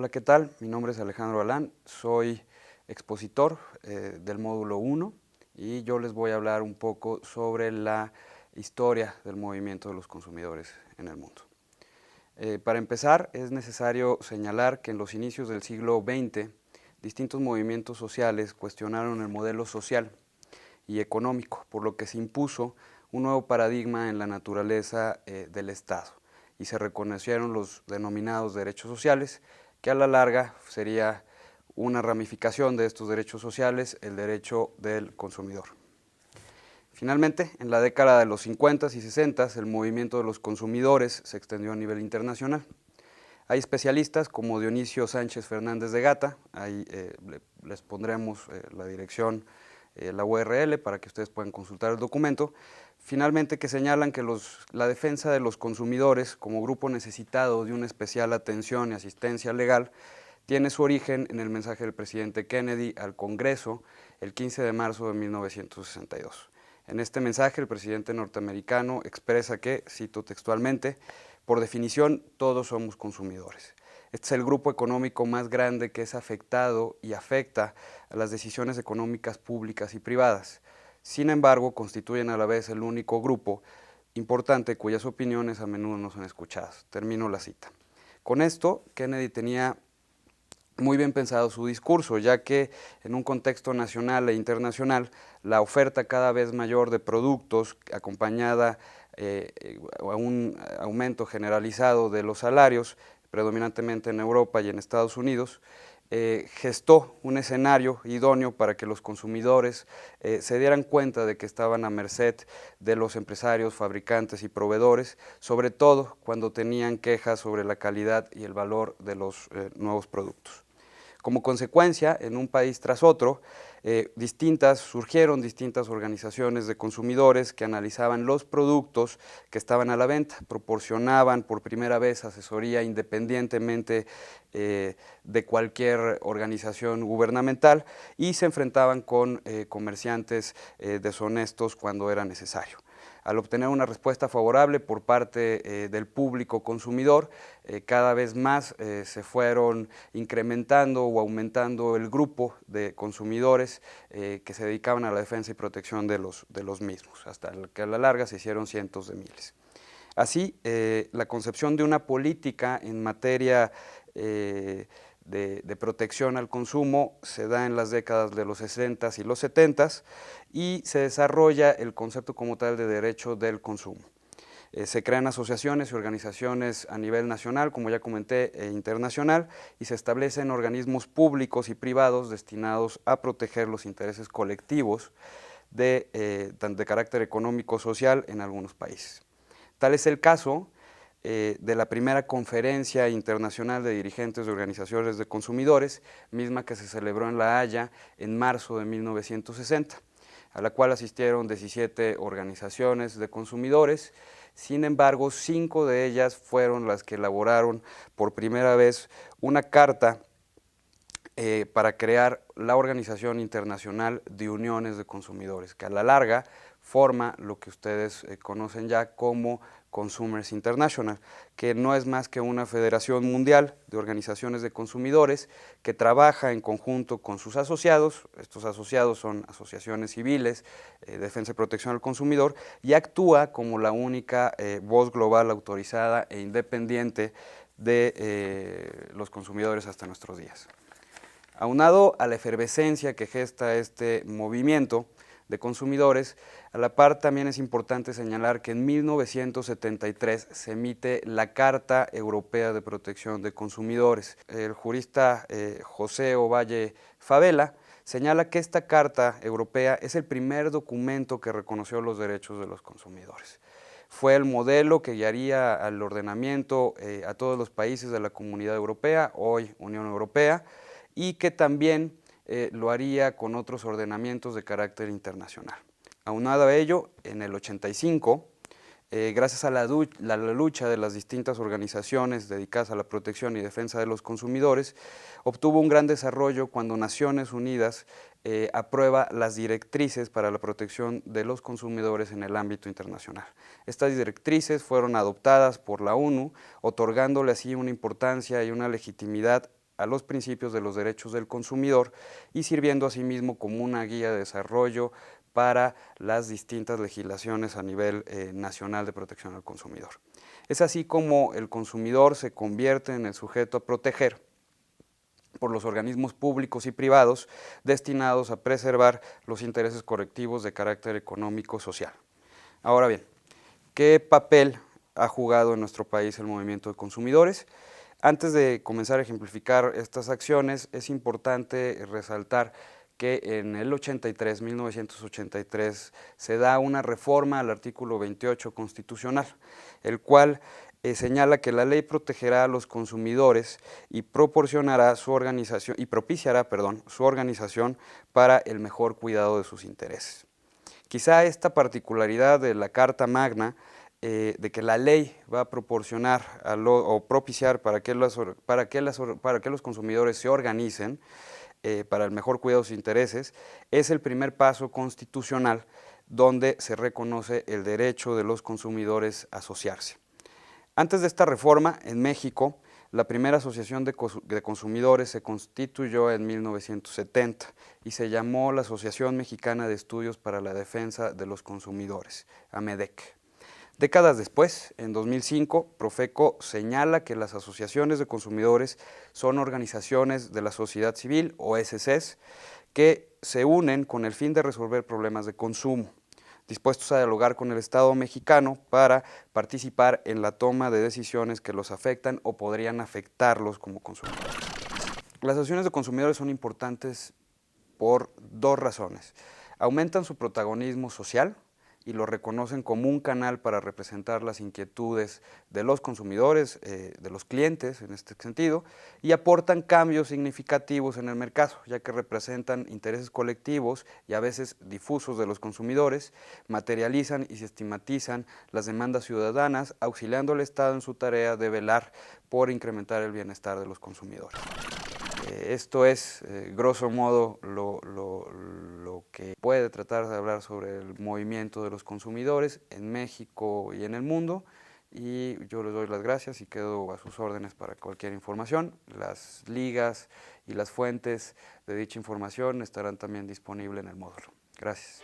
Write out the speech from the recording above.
Hola, ¿qué tal? Mi nombre es Alejandro Alán, soy expositor del módulo 1 y yo les voy a hablar un poco sobre la historia del movimiento de los consumidores en el mundo. Para empezar, es necesario señalar que en los inicios del siglo XX, distintos movimientos sociales cuestionaron el modelo social y económico, por lo que se impuso un nuevo paradigma en la naturaleza del Estado y se reconocieron los denominados derechos sociales, que a la larga sería una ramificación de estos derechos sociales, el derecho del consumidor. Finalmente, en la década de los 50 y 60, el movimiento de los consumidores se extendió a nivel internacional. Hay especialistas como Dionisio Sánchez Fernández de Gata, ahí les pondremos la dirección, la URL para que ustedes puedan consultar el documento, finalmente que señalan que la defensa de los consumidores como grupo necesitado de una especial atención y asistencia legal tiene su origen en el mensaje del presidente Kennedy al Congreso el 15 de marzo de 1962. En este mensaje el presidente norteamericano expresa que, cito textualmente, por definición todos somos consumidores. Este es el grupo económico más grande que es afectado y afecta a las decisiones económicas públicas y privadas. Sin embargo, constituyen a la vez el único grupo importante cuyas opiniones a menudo no son escuchadas. Termino la cita. Con esto, Kennedy tenía muy bien pensado su discurso, ya que en un contexto nacional e internacional, la oferta cada vez mayor de productos, acompañada a un aumento generalizado de los salarios, predominantemente en Europa y en Estados Unidos, gestó un escenario idóneo para que los consumidores se dieran cuenta de que estaban a merced de los empresarios, fabricantes y proveedores, sobre todo cuando tenían quejas sobre la calidad y el valor de los nuevos productos. Como consecuencia, en un país tras otro, surgieron distintas organizaciones de consumidores que analizaban los productos que estaban a la venta, proporcionaban por primera vez asesoría independientemente de cualquier organización gubernamental y se enfrentaban con comerciantes deshonestos cuando era necesario. Al obtener una respuesta favorable por parte del público consumidor, cada vez más se fueron incrementando o aumentando el grupo de consumidores que se dedicaban a la defensa y protección de los mismos, hasta que a la larga se hicieron cientos de miles. Así, la concepción de una política en materia de protección al consumo se da en las décadas de los 60 y los 70 y se desarrolla el concepto como tal de derecho del consumo. Se crean asociaciones y organizaciones a nivel nacional, como ya comenté, e internacional, y se establecen organismos públicos y privados destinados a proteger los intereses colectivos de carácter económico-social en algunos países. Tal es el caso de la primera conferencia internacional de dirigentes de organizaciones de consumidores, misma que se celebró en La Haya en marzo de 1960, a la cual asistieron 17 organizaciones de consumidores. Sin embargo, 5 de ellas fueron las que elaboraron por primera vez una carta para crear la Organización Internacional de Uniones de Consumidores, que a la larga forma lo que ustedes conocen ya como Consumers International, que no es más que una federación mundial de organizaciones de consumidores que trabaja en conjunto con sus asociados. Estos asociados son asociaciones civiles, defensa y protección al consumidor, y actúa como la única voz global autorizada e independiente de los consumidores hasta nuestros días. Aunado a la efervescencia que gesta este movimiento de consumidores, a la par también es importante señalar que en 1973 se emite la Carta Europea de Protección de Consumidores. El jurista José Ovalle Favela señala que esta Carta Europea es el primer documento que reconoció los derechos de los consumidores. Fue el modelo que guiaría al ordenamiento a todos los países de la Comunidad Europea, hoy Unión Europea, y que también lo haría con otros ordenamientos de carácter internacional. Aunado a ello, en el 85, gracias a la lucha de las distintas organizaciones dedicadas a la protección y defensa de los consumidores, obtuvo un gran desarrollo cuando Naciones Unidas aprueba las directrices para la protección de los consumidores en el ámbito internacional. Estas directrices fueron adoptadas por la ONU, otorgándole así una importancia y una legitimidad a los principios de los derechos del consumidor y sirviendo asimismo como una guía de desarrollo para las distintas legislaciones a nivel nacional de protección al consumidor. Es así como el consumidor se convierte en el sujeto a proteger por los organismos públicos y privados destinados a preservar los intereses colectivos de carácter económico-social. Ahora bien, ¿qué papel ha jugado en nuestro país el movimiento de consumidores? Antes de comenzar a ejemplificar estas acciones, es importante resaltar que en el 1983, se da una reforma al artículo 28 constitucional, el cual señala que la ley protegerá a los consumidores y proporcionará su organización y propiciará, su organización para el mejor cuidado de sus intereses. Quizá esta particularidad de la Carta Magna, de que la ley va a proporcionar o propiciar para que los consumidores se organicen para el mejor cuidado de sus intereses, es el primer paso constitucional donde se reconoce el derecho de los consumidores a asociarse. Antes de esta reforma, en México, la primera asociación de consumidores se constituyó en 1970 y se llamó la Asociación Mexicana de Estudios para la Defensa de los Consumidores, AMEDEC. Décadas después, en 2005, Profeco señala que las asociaciones de consumidores son organizaciones de la sociedad civil, OSCs, que se unen con el fin de resolver problemas de consumo, dispuestos a dialogar con el Estado mexicano para participar en la toma de decisiones que los afectan o podrían afectarlos como consumidores. Las asociaciones de consumidores son importantes por dos razones. Aumentan su protagonismo social y lo reconocen como un canal para representar las inquietudes de los consumidores, de los clientes en este sentido, y aportan cambios significativos en el mercado, ya que representan intereses colectivos y a veces difusos de los consumidores, materializan y sistematizan las demandas ciudadanas, auxiliando al Estado en su tarea de velar por incrementar el bienestar de los consumidores. Esto es, grosso modo, lo que puede tratar de hablar sobre el movimiento de los consumidores en México y en el mundo, y yo les doy las gracias y quedo a sus órdenes para cualquier información. Las ligas y las fuentes de dicha información estarán también disponibles en el módulo. Gracias.